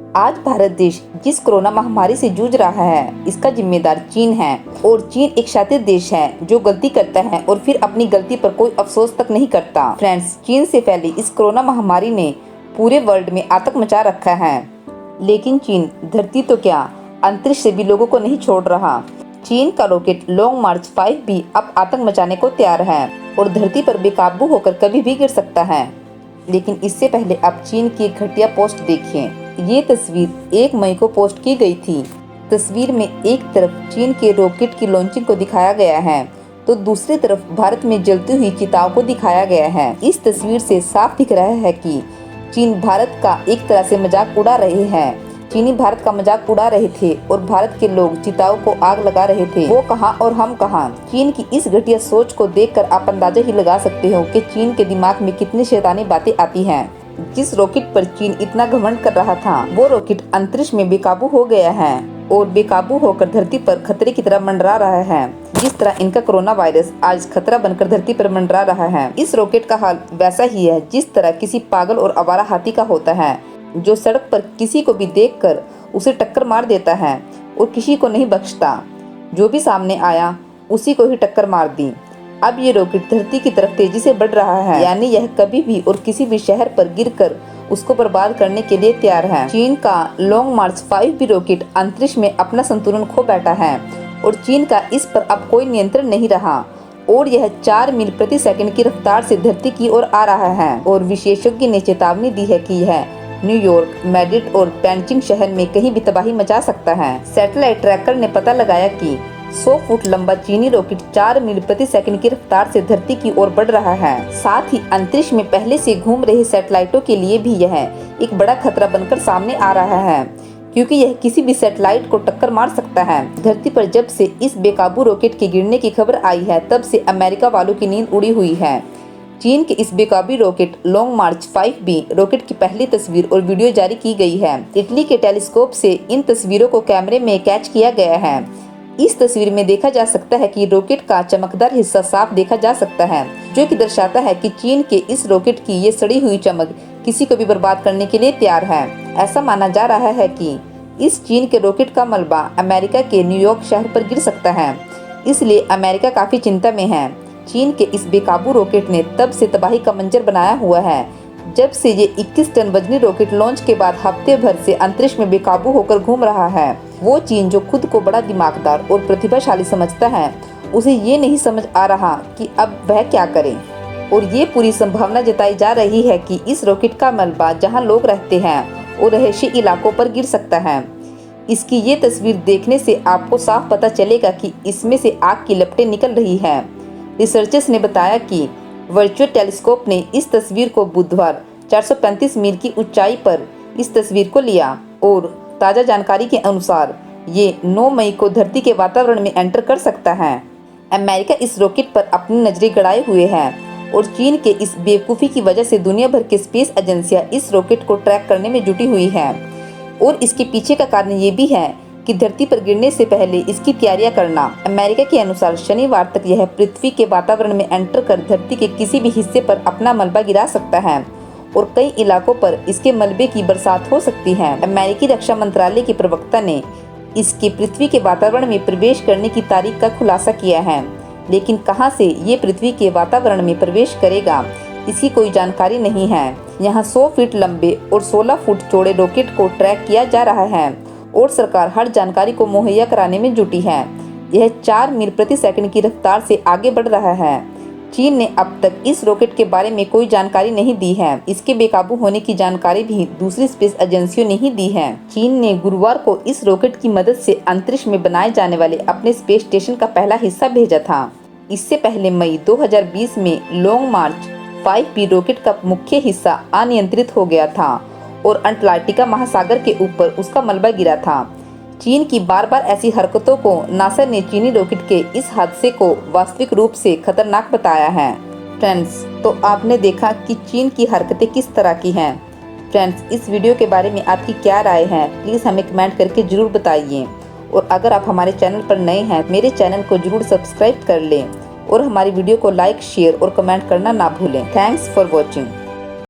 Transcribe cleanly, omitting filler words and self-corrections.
आज भारत देश जिस कोरोना महामारी से जूझ रहा है, इसका जिम्मेदार चीन है। और चीन एक शातिर देश है जो गलती करता है और फिर अपनी गलती पर कोई अफसोस तक नहीं करता। फ्रेंड्स, चीन से फैली इस कोरोना महामारी ने पूरे वर्ल्ड में आतंक मचा रखा है, लेकिन चीन धरती तो क्या, अंतरिक्ष से भी लोगों को नहीं छोड़ रहा। चीन का रॉकेट लॉन्ग मार्च 5 भी अब आतंक मचाने को तैयार है और धरती पर बेकाबू होकर कभी भी गिर सकता है। लेकिन इससे पहले आप चीन की एक घटिया पोस्ट देखिए। ये तस्वीर 1 मई को पोस्ट की गई थी। तस्वीर में एक तरफ चीन के रॉकेट की लॉन्चिंग को दिखाया गया है तो दूसरी तरफ भारत में जलती हुई चिताओं को दिखाया गया है। इस तस्वीर से साफ दिख रहा है कि चीन भारत का एक तरह से मजाक उड़ा रहे हैं। चीनी भारत का मजाक उड़ा रहे थे और भारत के लोग चिताओं को आग लगा रहे थे। वो कहाँ और हम कहाँ। चीन की इस घटिया सोच को देखकर आप अंदाजा ही लगा सकते हो कि चीन के दिमाग में कितनी शैतानी बातें आती हैं। जिस रॉकेट पर चीन इतना घमंड कर रहा था, वो रॉकेट अंतरिक्ष में बेकाबू हो गया है और बेकाबू होकर धरती पर खतरे की तरह मंडरा रहा है। जिस तरह इनका कोरोना वायरस आज खतरा बनकर धरती पर मंडरा रहा है, इस रॉकेट का हाल वैसा ही है जिस तरह किसी पागल और आवारा हाथी का होता है, जो सड़क पर किसी को भी देखकर उसे टक्कर मार देता है और किसी को नहीं बख्शता। जो भी सामने आया उसी को ही टक्कर मार दी। अब ये रॉकेट धरती की तरफ तेजी से बढ़ रहा है, यानी यह कभी भी और किसी भी शहर पर गिरकर उसको बर्बाद करने के लिए तैयार है। चीन का लॉन्ग मार्च 5 भी रॉकेट अंतरिक्ष में अपना संतुलन खो बैठा है और चीन का इस पर अब कोई नियंत्रण नहीं रहा और यह 4 मील प्रति सेकंड की रफ्तार से धरती की ओर आ रहा है। और विशेषज्ञ ने चेतावनी दी है कि यह न्यूयॉर्क, मैड्रिड और पेंचिंग शहर में कहीं भी तबाही मचा सकता है। सैटेलाइट ट्रैकर ने पता लगाया कि 100 फुट लंबा चीनी रॉकेट 4 मील प्रति सेकंड की रफ्तार से धरती की ओर बढ़ रहा है। साथ ही अंतरिक्ष में पहले से घूम रहे सैटेलाइटों के लिए भी यह एक बड़ा खतरा बनकर सामने आ रहा है, क्योंकि यह किसी भी सैटेलाइट को टक्कर मार सकता है। धरती पर जब से इस बेकाबू रॉकेट के गिरने की खबर आई है, तब से अमेरिका वालों की नींद उड़ी हुई है। चीन के इस बेकाबू रॉकेट लॉन्ग मार्च 5 भी रॉकेट की पहली तस्वीर और वीडियो जारी की गई है। इटली के टेलीस्कोप से इन तस्वीरों को कैमरे में कैच किया गया है। इस तस्वीर में देखा जा सकता है कि रॉकेट का चमकदार हिस्सा साफ देखा जा सकता है, जो कि दर्शाता है कि चीन के इस रॉकेट की ये सड़ी हुई चमक किसी को भी बर्बाद करने के लिए तैयार है। ऐसा माना जा रहा है कि इस चीन के रॉकेट का मलबा अमेरिका के न्यूयॉर्क शहर पर गिर सकता है, इसलिए अमेरिका काफी चिंता में है। चीन के इस बेकाबू रॉकेट ने तब से तबाही का मंजर बनाया हुआ है जब से ये 21 टन वजनी रॉकेट लॉन्च के बाद हफ्ते भर से अंतरिक्ष में बेकाबू होकर घूम रहा है। वो चीन जो खुद को बड़ा दिमागदार और प्रतिभाशाली समझता है, उसे ये नहीं समझ आ रहा कि अब वह क्या करे। और ये पूरी संभावना जताई जा रही है कि इस रॉकेट का मलबा जहां लोग रहते हैं और रहशी इलाकों पर गिर सकता है। इसकी ये तस्वीर देखने से आपको साफ पता चलेगा कि इसमें से आग की लपटें निकल रही है। रिसर्चर्स ने बताया कि वर्चुअल टेलीस्कोप ने इस तस्वीर को बुधवार 435 मील की ऊंचाई पर इस तस्वीर को लिया और ताज़ा जानकारी के अनुसार ये 9 मई को धरती के वातावरण में एंटर कर सकता है। अमेरिका इस रॉकेट पर अपनी नजरें गड़ाए हुए है और चीन के इस बेवकूफ़ी की वजह से दुनिया भर के स्पेस एजेंसियां इस रॉकेट को ट्रैक करने में जुटी हुई है। और इसके पीछे का कारण ये भी है कि धरती पर गिरने से पहले इसकी तैयारियां करना। अमेरिका के अनुसार शनिवार तक यह पृथ्वी के वातावरण में एंटर कर धरती के किसी भी हिस्से पर अपना मलबा गिरा सकता है और कई इलाकों पर इसके मलबे की बरसात हो सकती है। अमेरिकी रक्षा मंत्रालय के प्रवक्ता ने इसके पृथ्वी के वातावरण में प्रवेश करने की तारीख का खुलासा किया है, लेकिन कहां से ये पृथ्वी के वातावरण में प्रवेश करेगा इसकी कोई जानकारी नहीं है। यहाँ 100 फीट लंबे और 16 फुट चौड़े रॉकेट को ट्रैक किया जा रहा है और सरकार हर जानकारी को मुहैया कराने में जुटी है। यह 4 मील प्रति सेकंड की रफ्तार से आगे बढ़ रहा है। चीन ने अब तक इस रॉकेट के बारे में कोई जानकारी नहीं दी है। इसके बेकाबू होने की जानकारी भी दूसरी स्पेस एजेंसियों ने ही दी है। चीन ने गुरुवार को इस रॉकेट की मदद से अंतरिक्ष में बनाए जाने वाले अपने स्पेस स्टेशन का पहला हिस्सा भेजा था। इससे पहले मई 2020 में लॉन्ग मार्च 5 भी रॉकेट का मुख्य हिस्सा अनियंत्रित हो गया था और अंटार्कटिका महासागर के ऊपर उसका मलबा गिरा था। चीन की बार बार ऐसी हरकतों को नासा ने चीनी रॉकेट के इस हादसे को वास्तविक रूप से खतरनाक बताया है। फ्रेंड्स, तो आपने देखा कि चीन की हरकतें किस तरह की हैं। फ्रेंड्स, इस वीडियो के बारे में आपकी क्या राय है, प्लीज़ हमें कमेंट करके ज़रूर बताइए। और अगर आप हमारे चैनल पर नए हैं, मेरे चैनल को ज़रूर सब्सक्राइब कर लें और हमारी वीडियो को लाइक, शेयर और कमेंट करना ना भूलें। Thanks for watching.